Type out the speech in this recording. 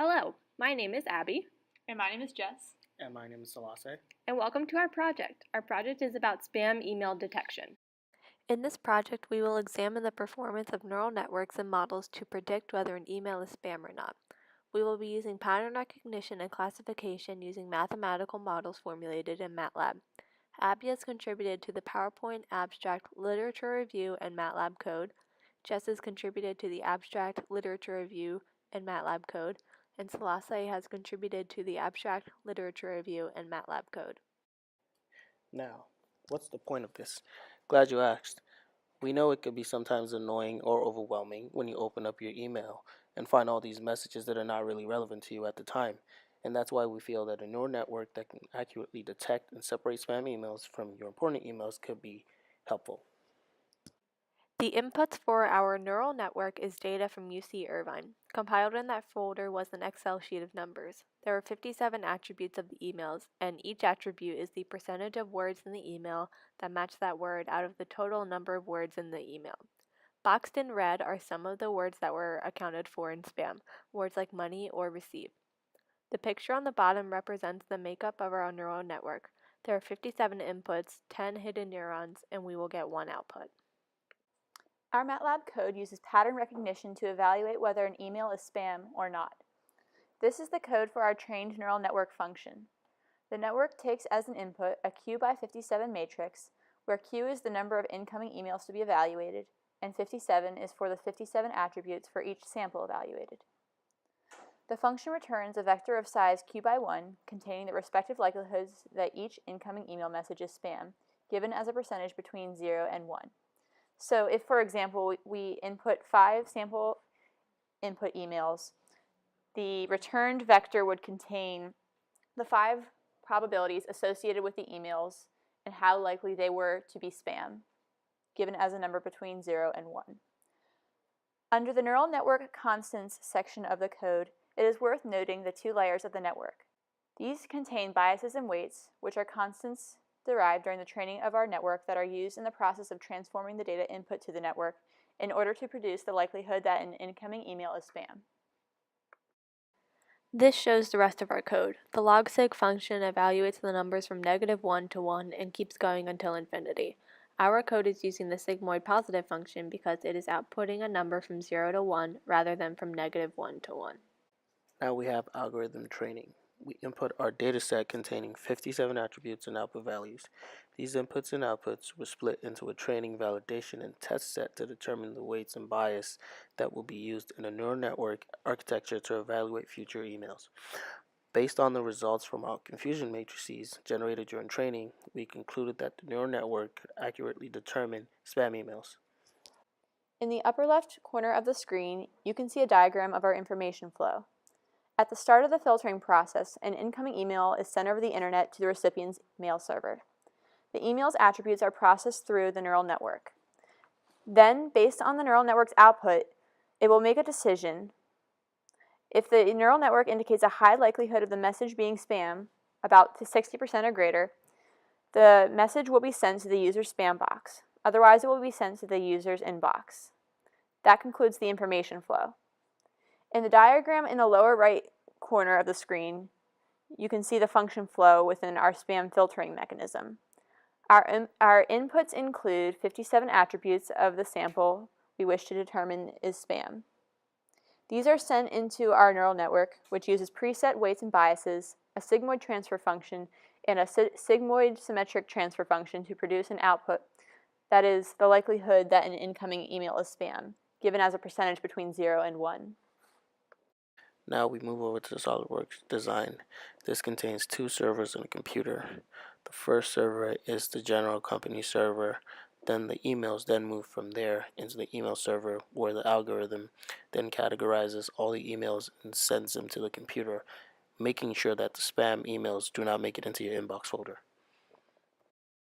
Hello, my name is Abby, And my name is Jess. And my name is Salase. and welcome to our project. Our project is about spam email detection. In this project, we will examine the performance of neural networks and models to predict whether an email is spam or not. We will be using pattern recognition and classification using mathematical models formulated in MATLAB. Abby has contributed to the PowerPoint, Abstract, Literature Review, and MATLAB code. Jess has contributed to the Abstract, Literature Review, and MATLAB code. And Salase has contributed to the Abstract, Literature Review, and MATLAB code. Now, what's the point of this? Glad you asked. We know it could be sometimes annoying or overwhelming when you open up your email and find all these messages that are not really relevant to you at the time. And that's why we feel that a neural network that can accurately detect and separate spam emails from your important emails could be helpful. The inputs for our neural network is data from UC Irvine. Compiled in that folder was an Excel sheet of numbers. There are 57 attributes of the emails, and each attribute is the percentage of words in the email that match that word out of the total number of words in the email. Boxed in red are some of the words that were accounted for in spam, words like money or receive. The picture on the bottom represents the makeup of our neural network. There are 57 inputs, 10 hidden neurons, and we will get 1 output. Our MATLAB code uses pattern recognition to evaluate whether an email is spam or not. This is the code for our trained neural network function. The network takes as an input a Q by 57 matrix, where Q is the number of incoming emails to be evaluated, and 57 is for the 57 attributes for each sample evaluated. The function returns a vector of size Q by 1 containing the respective likelihoods that each incoming email message is spam, given as a percentage between 0 and 1. So if, for example, we input 5 sample input emails, the returned vector would contain the 5 probabilities associated with the emails and how likely they were to be spam, given as a number between 0 and 1. Under the neural network constants section of the code, it is worth noting the 2 layers of the network. These contain biases and weights, which are constants derived during the training of our network that are used in the process of transforming the data input to the network in order to produce the likelihood that an incoming email is spam. This shows the rest of our code. The logsig function evaluates the numbers from -1 to 1 and keeps going until infinity. Our code is using the sigmoid positive function because it is outputting a number from 0 to 1 rather than from -1 to 1. Now we have algorithm training. We input our dataset containing 57 attributes and output values. These inputs and outputs were split into a training, validation, and test set to determine the weights and bias that will be used in a neural network architecture to evaluate future emails. Based on the results from our confusion matrices generated during training, we concluded that the neural network could accurately determine spam emails. In the upper left corner of the screen, you can see a diagram of our information flow. At the start of the filtering process, an incoming email is sent over the internet to the recipient's mail server. The email's attributes are processed through the neural network. Then, based on the neural network's output, it will make a decision. If the neural network indicates a high likelihood of the message being spam, about 60% or greater, the message will be sent to the user's spam box. Otherwise, it will be sent to the user's inbox. That concludes the information flow. In the diagram in the lower right corner of the screen, you can see the function flow within our spam filtering mechanism. Our inputs include 57 attributes of the sample we wish to determine is spam. These are sent into our neural network, which uses preset weights and biases, a sigmoid transfer function, and a sigmoid symmetric transfer function to produce an output that is the likelihood that an incoming email is spam, given as a percentage between 0 and 1. Now we move over to the SOLIDWORKS design. This contains 2 servers and a computer. The first server is the general company server. Then the emails then move from there into the email server, where the algorithm then categorizes all the emails and sends them to the computer, making sure that the spam emails do not make it into your inbox folder.